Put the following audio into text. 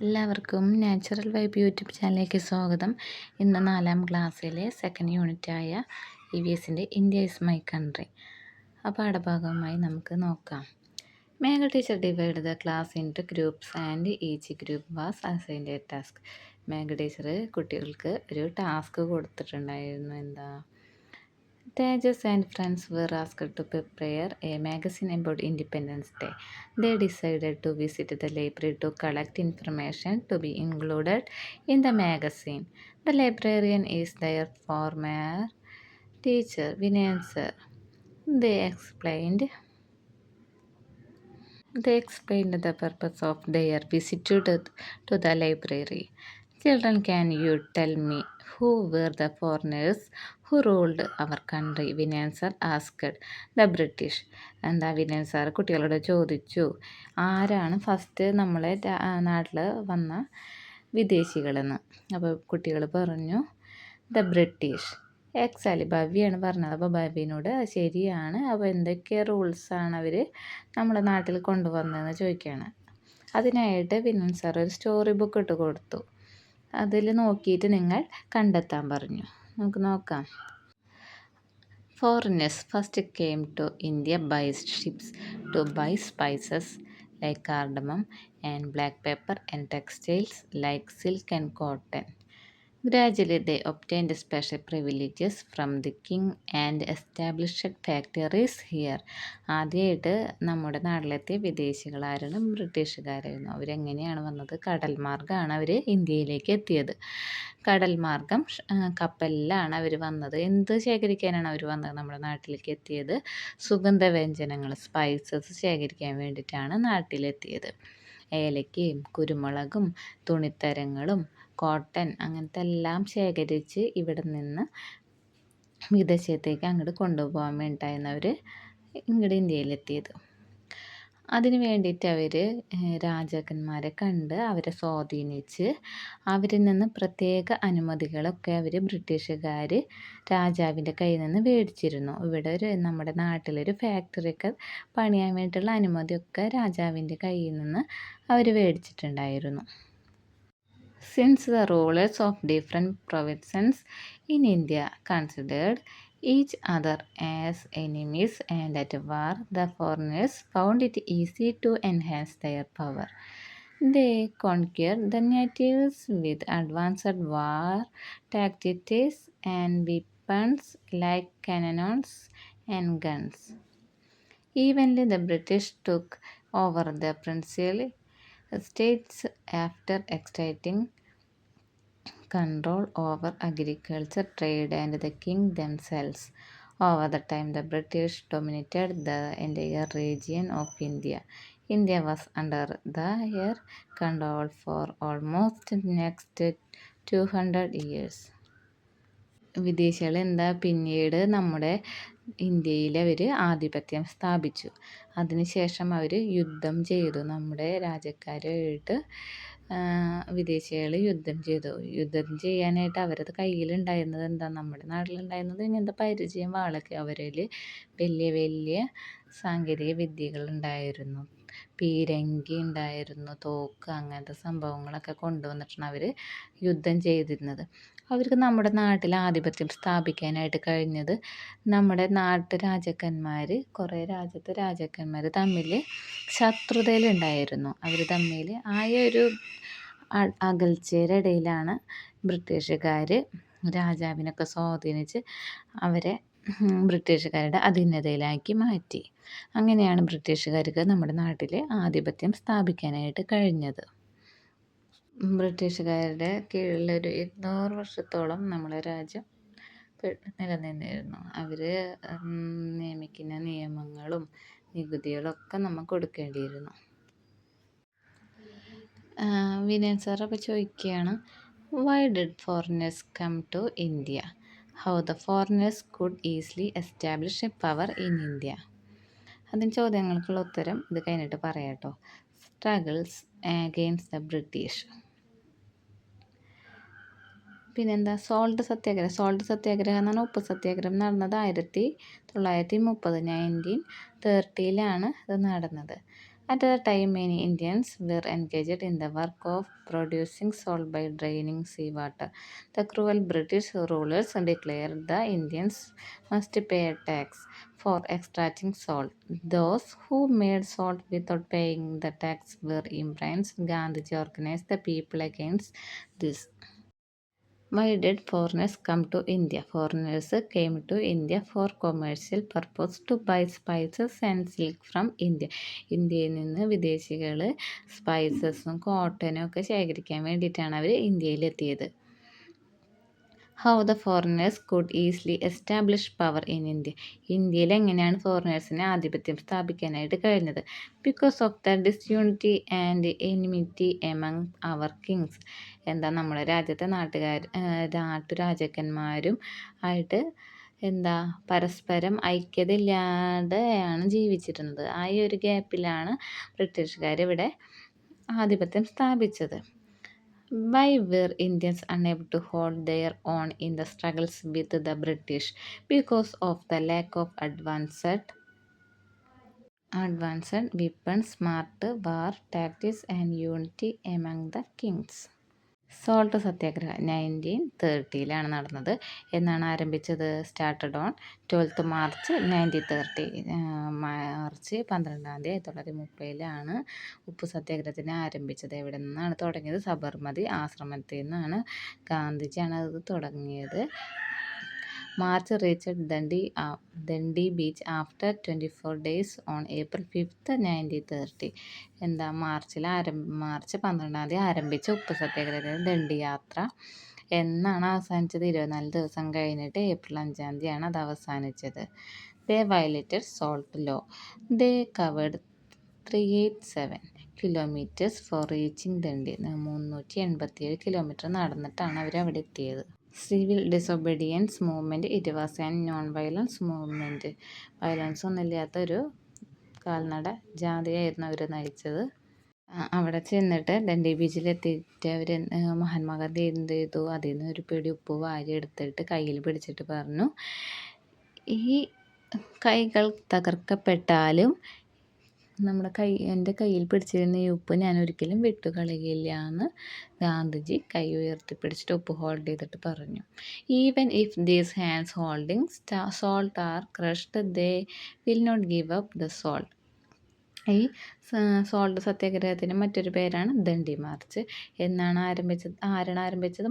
എല്ലാവർക്കും natural vibe YouTube ചാനലിലേക്ക് സ്വാഗതം. ഇന്ന് 4ാം ക്ലാസ്സിലെ സെക്കൻഡ് യൂണിറ്റായ EVSൻ്റെ ഇന്ത്യ ഈസ് മൈ കൺട്രി പാഠഭാഗമായി നമുക്ക് നോക്കാം. Megha teacher divide the class into groups and each group was assigned a task. Megha teacher കുട്ടികൾക്ക് ഒരു ടാസ്ക് കൊടുത്തിട്ടുണ്ടായിരുന്നു. എന്താ? Tejas and friends were asked to prepare a magazine about Independence Day. They decided to visit the library to collect information to be included in the magazine. The librarian is their former teacher, Vinay sir. They explained the purpose of their visit to the library. Children, can you tell me who were the foreigners who ruled our country? Vinay sir asked the British. എന്താ Vinayan sir കുട്ടികളോട് ചോദിച്ചു, ആരാണ് first നമ്മളെ നാട്ടിൽ വന്ന വിദേശികളെന്ന്. അപ്പോൾ കുട്ടികൾ പറഞ്ഞു ദ ബ്രിട്ടീഷ്. എക്സാലി ഭവ്യാണ് പറഞ്ഞത്. അപ്പോൾ ഭവ്യനോട് ശരിയാണ്, അപ്പോൾ എന്തൊക്കെ റൂൾസാണ് അവർ നമ്മുടെ നാട്ടിൽ കൊണ്ടുവന്നതെന്ന് ചോദിക്കുകയാണ്. അതിനായിട്ട് വിനയൻ സാർ ഒരു സ്റ്റോറി ബുക്ക് ഇട്ട് കൊടുത്തു. അതിൽ നോക്കിയിട്ട് നിങ്ങൾ കണ്ടെത്താൻ പറഞ്ഞു. നമുക്ക് നോക്കാം. Foreigners first came to India by ships to buy spices like cardamom and black pepper and textiles like silk and cotton. Gradually, they obtained special privileges from the king and established factories here. ആദ്യമായിട്ട് നമ്മുടെ നാട്ടിലെത്തിയ വിദേശികളായിരുന്നു ബ്രിട്ടീഷുകാരായിരുന്നു. അവരെങ്ങനെയാണ് വന്നത്? കടൽ മാർഗ്ഗമാണ് അവർ ഇന്ത്യയിലേക്ക് എത്തിയത്. കടൽ മാർഗം കപ്പലിലാണ് അവർ വന്നത്. എന്ത് ശേഖരിക്കാനാണ് അവർ വന്നത്? നമ്മുടെ നാട്ടിലേക്ക് എത്തിയത് സുഗന്ധവ്യഞ്ജനങ്ങൾ, സ്പൈസസ് ശേഖരിക്കാൻ വേണ്ടിയിട്ടാണ് നാട്ടിലെത്തിയത്. ഏലക്കയും കുരുമുളകും തുണിത്തരങ്ങളും കോട്ടൺ അങ്ങനത്തെ എല്ലാം ശേഖരിച്ച് ഇവിടെ നിന്ന് വിദേശത്തേക്ക് അങ്ങോട്ട് കൊണ്ടുപോകാൻ വേണ്ടിയിട്ടായിരുന്നു അവർ ഇങ്ങോട്ട് ഇന്ത്യയിലെത്തിയത്. അതിന് വേണ്ടിയിട്ട് അവർ രാജാക്കന്മാരെ കണ്ട് അവരെ സ്വാധീനിച്ച് അവരിൽ നിന്ന് പ്രത്യേക അനുമതികളൊക്കെ അവർ ബ്രിട്ടീഷുകാർ രാജാവിൻ്റെ കയ്യിൽ നിന്ന് മേടിച്ചിരുന്നു. ഇവിടെ നമ്മുടെ നാട്ടിലൊരു ഫാക്ടറിയൊക്കെ പണിയാൻ വേണ്ടിയിട്ടുള്ള അനുമതിയൊക്കെ രാജാവിൻ്റെ കയ്യിൽ നിന്ന് അവർ മേടിച്ചിട്ടുണ്ടായിരുന്നു. Since the rulers of different provinces in India considered each other as enemies and at war, the foreigners found it easy to enhance their power. They conquered the natives with advanced war tactics and weapons like cannons and guns. Eventually, the British took over the princely states after extracting control over agriculture, trade, and the king themselves. Over the time, the British dominated the entire region of India. India was under their control for almost next 200 years. വിദേശികൾ പിന്നീട് നമ്മുടെ ഇന്ത്യയിൽ അവർ ആധിപത്യം സ്ഥാപിച്ചു. അതിനുശേഷം അവർ യുദ്ധം ചെയ്തു. നമ്മുടെ രാജ്യക്കാരുമായിട്ട് വിദേശികൾ യുദ്ധം ചെയ്തു. യുദ്ധം ചെയ്യാനായിട്ട് അവരത് കയ്യിലുണ്ടായിരുന്നത് നമ്മുടെ നാട്ടിലുണ്ടായിരുന്നത് ഇങ്ങനത്തെ പരിചയം വാളൊക്കെ. അവരിൽ വലിയ വലിയ സാങ്കേതിക വിദ്യകളുണ്ടായിരുന്നു. പീരങ്കി ഉണ്ടായിരുന്നു, തോക്ക്, അങ്ങനത്തെ സംഭവങ്ങളൊക്കെ കൊണ്ടുവന്നിട്ടാണ് അവർ യുദ്ധം ചെയ്തിരുന്നത്. അവർക്ക് നമ്മുടെ നാട്ടിൽ ആധിപത്യം സ്ഥാപിക്കാനായിട്ട് കഴിഞ്ഞത് നമ്മുടെ രാജാക്കന്മാർ, കുറേ രാജ്യത്തെ രാജാക്കന്മാർ തമ്മിൽ ശത്രുതയിലുണ്ടായിരുന്നു. അവർ തമ്മിൽ ഒരു അകൽച്ചയുടെ ഇടയിലാണ് ബ്രിട്ടീഷുകാർ രാജാവിനൊക്കെ സ്വാധീനിച്ച് അവരെ ബ്രിട്ടീഷുകാരുടെ അധീനതയിലാക്കി മാറ്റി. അങ്ങനെയാണ് ബ്രിട്ടീഷുകാർക്ക് നമ്മുടെ നാട്ടിൽ ആധിപത്യം സ്ഥാപിക്കാനായിട്ട് കഴിഞ്ഞത്. ബ്രിട്ടീഷുകാരുടെ കീഴിലൊരു 200 വർഷത്തോളം നമ്മളെ രാജ്യം നിലനിന്നിരുന്നു. അവർ നിയമിക്കുന്ന നിയമങ്ങളും നികുതികളൊക്കെ നമുക്ക് കൊടുക്കേണ്ടിയിരുന്നു. വിനയൻ സാർ അപ്പോൾ ചോദിക്കുകയാണ്, why did foreigners come to India? How the foreigners could easily establish a power in India? അതിന് ചോദ്യങ്ങൾക്കുള്ള ഉത്തരം ഇത് കഴിഞ്ഞിട്ട് പറയാം കേട്ടോ. Struggles against the British. പിന്നെന്താ? സോൾട്ട് സത്യാഗ്രഹം. സോൾട്ട് സത്യാഗ്രഹം എന്ന് പറഞ്ഞാൽ ഉപ്പ് സത്യാഗ്രഹം നടന്നത് 1930 1930 ഇത് നടന്നത്. At the time, many Indians were engaged in the work of producing salt by draining seawater. The cruel British rulers declared the Indians must pay a tax for extracting salt. Those who made salt without paying the tax were imprisoned. Gandhiji organized the people against this. Why did foreigners come to India? Foreigners came to India for commercial purpose to buy spices and silk from India. ഇന്ത്യയിൽ നിന്ന് വിദേശികൾ സ്പൈസസും കോട്ടനും ഒക്കെ ശേഖരിക്കാൻ വേണ്ടിയിട്ടാണ് അവർ ഇന്ത്യയിലെത്തിയത്. How the foreigners could easily establish power in India. ഇന്ത്യയിൽ എങ്ങനെയാണ് ഫോറിനേഴ്സിന് ആധിപത്യം സ്ഥാപിക്കാനായിട്ട് കഴിഞ്ഞത്? Because of the disunity and enmity among our kings. എന്താ നമ്മുടെ രാജ്യത്തെ നാട്ടുരാജാക്കന്മാരും ആയിട്ട് പരസ്പരം ഐക്യത ഇല്ലാതെയാണ് ജീവിച്ചിരുന്നത്. ആ ഒരു ഗ്യാപ്പിലാണ് ബ്രിട്ടീഷുകാർ ഇവിടെ ആധിപത്യം സ്ഥാപിച്ചത്. Why were Indians unable to hold their own in the struggles with the British? Because of the lack of advanced weapons, smart war tactics, and unity among the kings. Salt സത്യാഗ്രഹം 1930 നടന്നത്. എന്നാണ് ആരംഭിച്ചത്? Started on 12 March 1930. മാർച്ച് 12 1930 ഉപ്പ് സത്യാഗ്രഹത്തിന് ആരംഭിച്ചത്. എവിടെ നിന്നാണ് തുടങ്ങിയത്? സബർമതി ആശ്രമത്തിൽ നിന്നാണ്. ഗാന്ധിജിയാണ് അത് തുടങ്ങിയത്. March reached Dandi beach after 24 days on April 5th 1930. March 12 ആരംഭിച്ച ഉപ്പ് സത്യാഗ്രഹത്തിന് ദണ്ഡി യാത്ര എന്നാണ് അവസാനിച്ചത്? 24 ദിവസം കഴിഞ്ഞിട്ട് ഏപ്രിൽ 5 അത് അവസാനിച്ചത്. They violated salt law. They covered 387 kilometres for reaching Dandi. 387 kilometre നടന്നിട്ടാണ് അവർ അവിടെ എത്തിയത്. Civil disobedience movement. It was an non violence movement. Violence ഒന്നുമില്ലാത്തൊരു കാൽനട ജാഥയായിരുന്നു അവർ നയിച്ചത്. അവിടെ ചെന്നിട്ട് ദണ്ഡി ബീച്ചിലെത്തിയിട്ട് അവർ മഹാത്മാഗാന്ധി എന്ത് ചെയ്തു? അതിൽ നിന്ന് ഒരു പിടി ഉപ്പ് വാരി എടുത്തിട്ട് കയ്യിൽ പിടിച്ചിട്ട് പറഞ്ഞു, ഈ കൈകൾ തകർക്കപ്പെട്ടാലും എൻ്റെ കയ്യിൽ പിടിച്ചിരുന്ന ഈ ഉപ്പ് ഞാൻ ഒരിക്കലും വിട്ടുകളയില്ല എന്ന് ഗാന്ധിജി കൈ ഉയർത്തിപ്പിടിച്ചിട്ട് ഉപ്പ് ഹോൾഡ് ചെയ്തിട്ട് പറഞ്ഞു. Even if these hands holding salt are crushed they will not give up the salt. ഈ സോൾട്ട് സത്യാഗ്രഹത്തിന് മറ്റൊരു പേരാണ് ദണ്ഡി മാർച്ച്. ആരാണ് ആരംഭിച്ചത്?